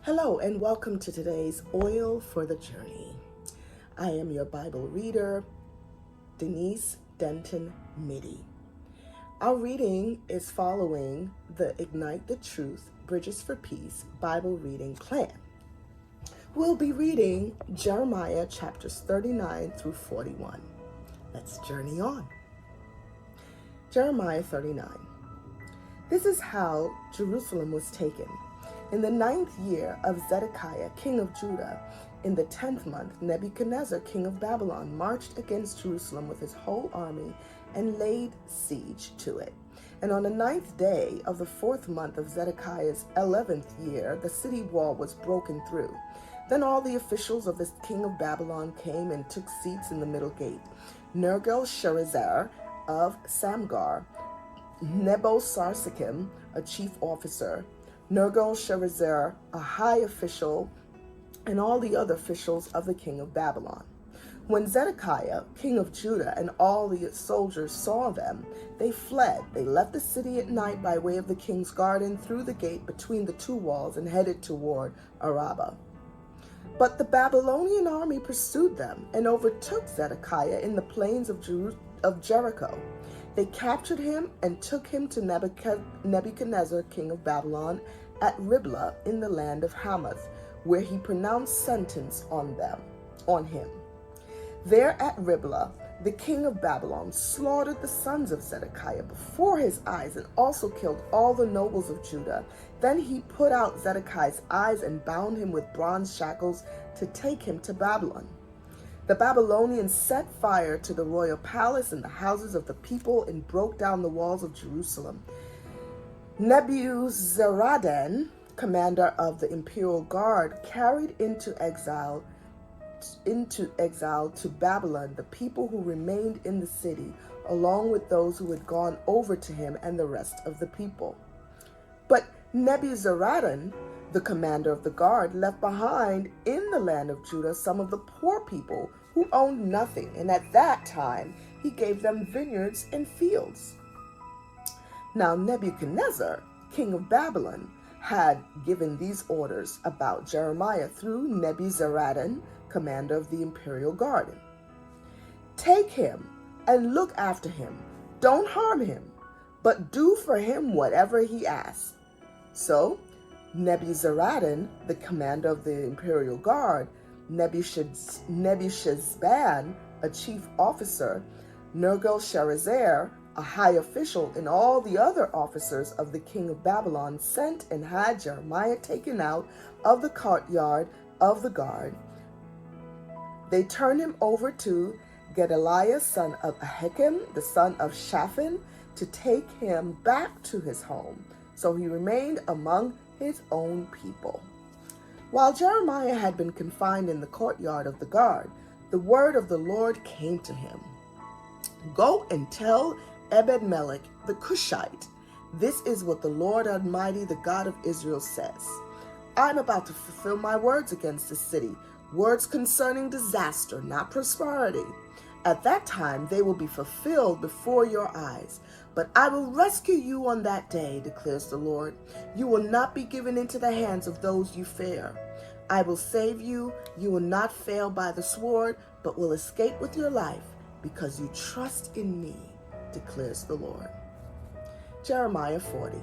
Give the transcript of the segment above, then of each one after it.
Hello, and welcome to today's Oil for the Journey. I am your Bible reader, Denise Denton Mitty. Our reading is following the Ignite the Truth, Bridges for Peace Bible reading plan. We'll be reading Jeremiah chapters 39 through 41. Let's journey on. Jeremiah 39. This is how Jerusalem was taken. In the 9th year of Zedekiah, king of Judah, in the 10th month, Nebuchadnezzar, king of Babylon, marched against Jerusalem with his whole army and laid siege to it. And on the 9th day of the 4th month of Zedekiah's 11th year, the city wall was broken through. Then all the officials of the king of Babylon came and took seats in the middle gate. Nergal-Sharezer of Samgar, Nebo-Sarsekim, a chief officer, Nergal-Sharezer, a high official, and all the other officials of the king of Babylon. When Zedekiah, king of Judah, and all the soldiers saw them, they fled. They left the city at night by way of the king's garden through the gate between the two walls and headed toward Arabah. But the Babylonian army pursued them and overtook Zedekiah in the plains of Jericho. They captured him and took him to Nebuchadnezzar, king of Babylon, at Riblah in the land of Hamath, where he pronounced sentence on him. There at Riblah, the king of Babylon slaughtered the sons of Zedekiah before his eyes and also killed all the nobles of Judah. Then he put out Zedekiah's eyes and bound him with bronze shackles to take him to Babylon. The Babylonians set fire to the royal palace and the houses of the people and broke down the walls of Jerusalem. Nebuzaradan, commander of the imperial guard, carried into exile to Babylon the people who remained in the city, along with those who had gone over to him and the rest of the people. But Nebuzaradan, the commander of the guard, left behind in the land of Judah some of the poor people who owned nothing, and at that time he gave them vineyards and fields. Now Nebuchadnezzar, king of Babylon, had given these orders about Jeremiah through Nebuzaradan, commander of the imperial guard. Take him and look after him. Don't harm him, but do for him whatever he asks. So Nebuzaradan, the commander of the imperial guard, Nebuchadnezzar, a chief officer, Nergal-Sharezer, a high official, and all the other officers of the king of Babylon sent and had Jeremiah taken out of the courtyard of the guard. They turned him over to Gedaliah, son of Ahikam, the son of Shaphan, to take him back to his home. So he remained among his own people. While Jeremiah had been confined in the courtyard of the guard, the word of the Lord came to him. Go and tell Ebed-Melech the Cushite, this is what the Lord Almighty, the God of Israel, says. I'm about to fulfill my words against the city, words concerning disaster, not prosperity. At that time they will be fulfilled before your eyes. But I will rescue you on that day, declares the Lord. You will not be given into the hands of those you fear. I will save you. You will not fail by the sword, but will escape with your life because you trust in me, declares the Lord. Jeremiah 40.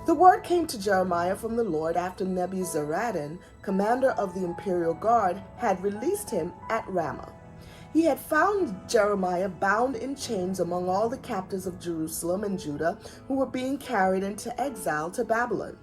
The word came to Jeremiah from the Lord after Nebuzaradan, commander of the imperial guard, had released him at Ramah. He had found Jeremiah bound in chains among all the captives of Jerusalem and Judah who were being carried into exile to Babylon.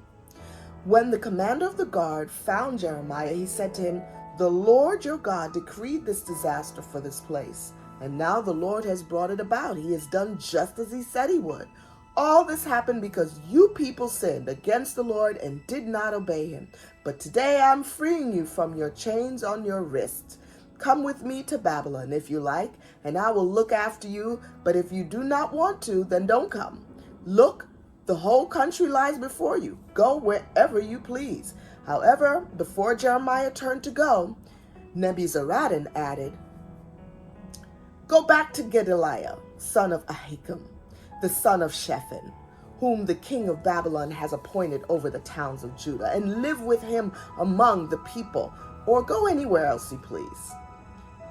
When the commander of the guard found Jeremiah, he said to him, The Lord your God decreed this disaster for this place, and now the Lord has brought it about. He has done just as he said he would. All this happened because you people sinned against the Lord and did not obey him. But today I'm freeing you from your chains on your wrists. Come with me to Babylon if you like, and I will look after you. But if you do not want to, then don't come. Look, the whole country lies before you. Go wherever you please. However, before Jeremiah turned to go, Nebuzaradan added, Go back to Gedaliah, son of Ahikam, the son of Shaphan, whom the king of Babylon has appointed over the towns of Judah, and live with him among the people, or go anywhere else you please.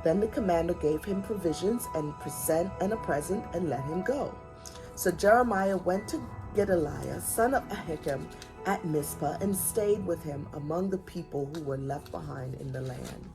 Then the commander gave him provisions and a present, and let him go. So Jeremiah went to Gedaliah, son of Ahikam, at Mizpah, and stayed with him among the people who were left behind in the land.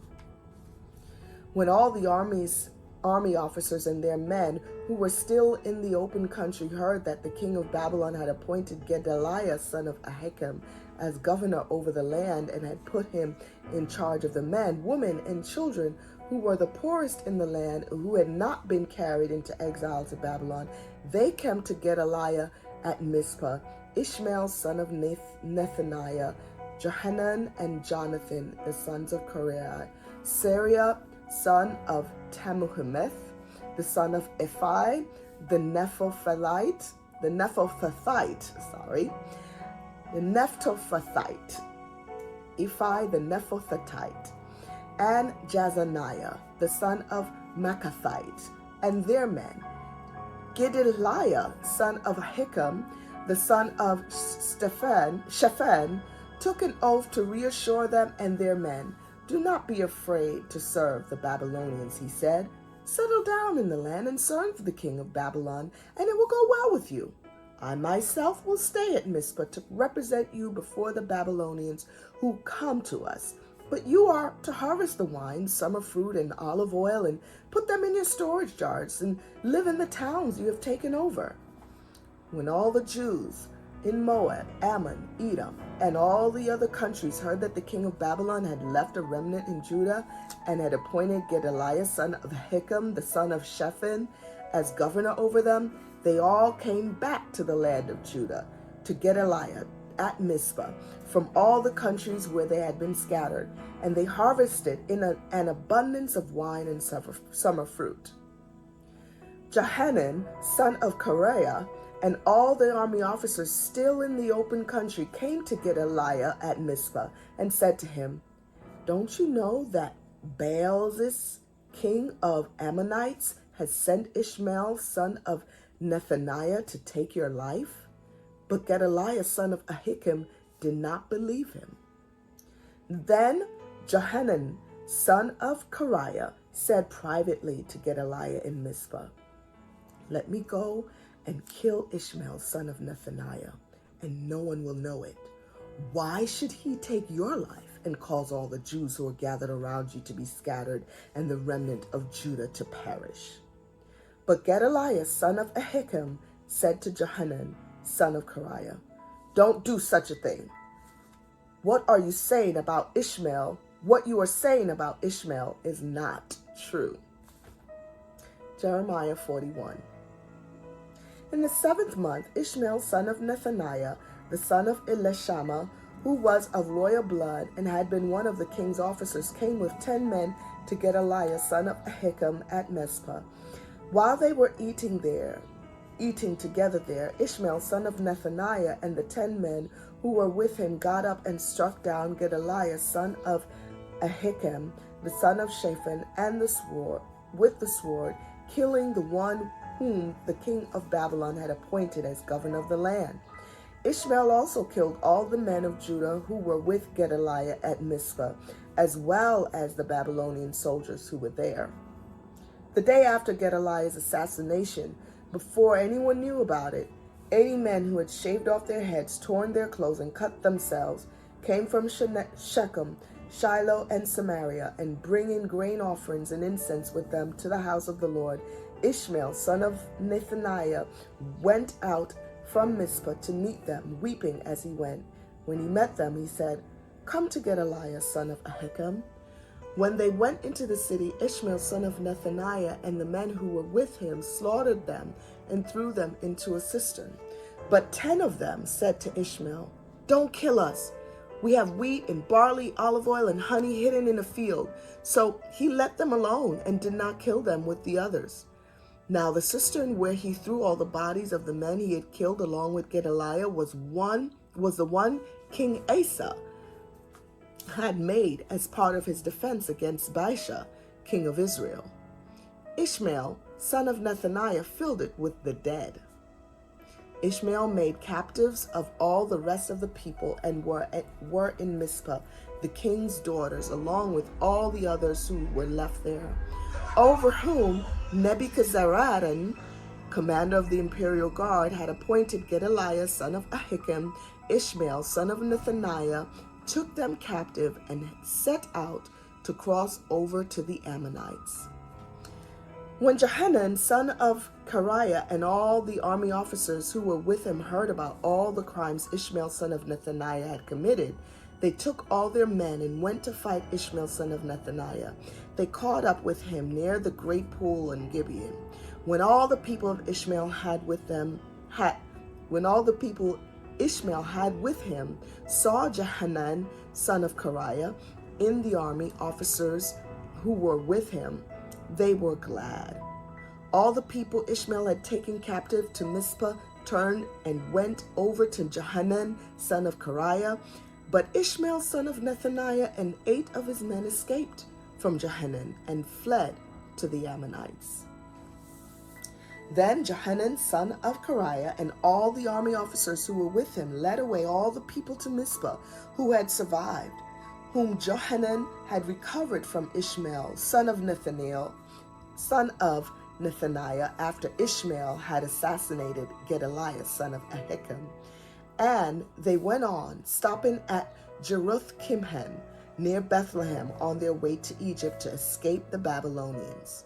When all the army officers and their men who were still in the open country heard that the king of Babylon had appointed Gedaliah, son of Ahikam, as governor over the land, and had put him in charge of the men, women, and children who were the poorest in the land, who had not been carried into exile to Babylon, they came to Gedaliah at Mizpah, Ishmael, son of Nethaniah, Johanan and Jonathan, the sons of Kareah, Sariah, son of Tamuhimeth, the son of Ephi, the Nephthathite, Ephi the Nephthathite, and Jazaniah, the son of Makathite, and their men. Gedaliah, son of Ahikam, the son of Shaphan, took an oath to reassure them and their men. Do not be afraid to serve the Babylonians, he said. Settle down in the land and serve the king of Babylon, and it will go well with you. I myself will stay at Mizpah to represent you before the Babylonians who come to us. But you are to harvest the wine, summer fruit, and olive oil, and put them in your storage jars, and live in the towns you have taken over. When all the Jews in Moab, Ammon, Edom, and all the other countries heard that the king of Babylon had left a remnant in Judah and had appointed Gedaliah, son of Ahikam, the son of Shaphan, as governor over them, they all came back to the land of Judah, to Gedaliah at Mizpah, from all the countries where they had been scattered, and they harvested in an abundance of wine and summer fruit. Johanan, son of Kareah, and all the army officers still in the open country came to Gedaliah at Mizpah and said to him, Don't you know that Baalzis, king of Ammonites, has sent Ishmael, son of Nethaniah, to take your life? But Gedaliah, son of Ahikam, did not believe him. Then Johanan, son of Kareah, said privately to Gedaliah in Mizpah, Let me go and kill Ishmael, son of Nethaniah, and no one will know it. Why should he take your life and cause all the Jews who are gathered around you to be scattered and the remnant of Judah to perish? But Gedaliah, son of Ahikam, said to Johanan, son of Kareah, Don't do such a thing. What you are saying about Ishmael is not true. Jeremiah 41. In the 7th month, Ishmael, son of Nethaniah, the son of Elishama, who was of royal blood and had been one of the king's officers, came with 10 men to Gedaliah, son of Ahikam, at Mizpah. While they were eating together there, Ishmael, son of Nethaniah, and the 10 men who were with him got up and struck down Gedaliah, son of Ahikam, the son of Shaphan, with the sword, killing the one whom the king of Babylon had appointed as governor of the land. Ishmael also killed all the men of Judah who were with Gedaliah at Mizpah, as well as the Babylonian soldiers who were there. The day after Gedaliah's assassination, before anyone knew about it, 80 men who had shaved off their heads, torn their clothes, and cut themselves came from Shechem, Shiloh, and Samaria, and bringing grain offerings and incense with them to the house of the Lord. Ishmael, son of Nethaniah, went out from Mizpah to meet them, weeping as he went. When he met them, he said, Come to Gedaliah, son of Ahikam. When they went into the city, Ishmael, son of Nethaniah, and the men who were with him slaughtered them and threw them into a cistern. But 10 of them said to Ishmael, Don't kill us. We have wheat and barley, olive oil, and honey hidden in a field. So he let them alone and did not kill them with the others. Now the cistern where he threw all the bodies of the men he had killed along with Gedaliah was the one King Asa had made as part of his defense against Baasha, king of Israel. Ishmael, son of Nethaniah, filled it with the dead. Ishmael made captives of all the rest of the people and were in Mizpah, the king's daughters, along with all the others who were left there, over whom Nebuchadnezzar, commander of the imperial guard, had appointed Gedaliah, son of Ahikam, Ishmael, son of Nethaniah, took them captive and set out to cross over to the Ammonites. When Johanan, son of Kareah, and all the army officers who were with him heard about all the crimes Ishmael, son of Nethaniah, had committed, they took all their men and went to fight Ishmael, son of Nethaniah. They caught up with him near the great pool in Gibeon. When all the people of Ishmael had with him saw Johanan, son of Kareah, in the army officers who were with him, they were glad. All the people Ishmael had taken captive to Mizpah turned and went over to Johanan, son of Kareah. But Ishmael, son of Nethaniah, and 8 of his men escaped from Johanan and fled to the Ammonites. Then Johanan, son of Kareah, and all the army officers who were with him led away all the people to Mizpah who had survived, whom Johanan had recovered from Ishmael, son of Nethaniah, after Ishmael had assassinated Gedaliah, son of Ahikam. And they went on, stopping at Jeruth-Kimhem, near Bethlehem, on their way to Egypt to escape the Babylonians.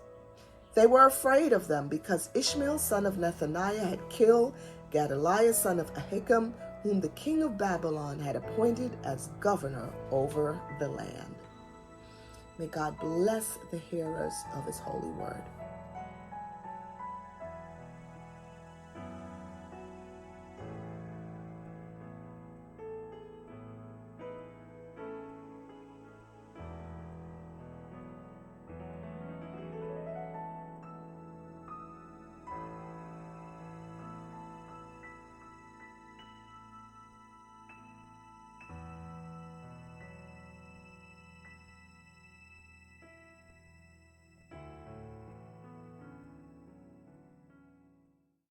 They were afraid of them because Ishmael, son of Nethaniah, had killed Gedaliah, son of Ahikam, whom the king of Babylon had appointed as governor over the land. May God bless the hearers of his holy word.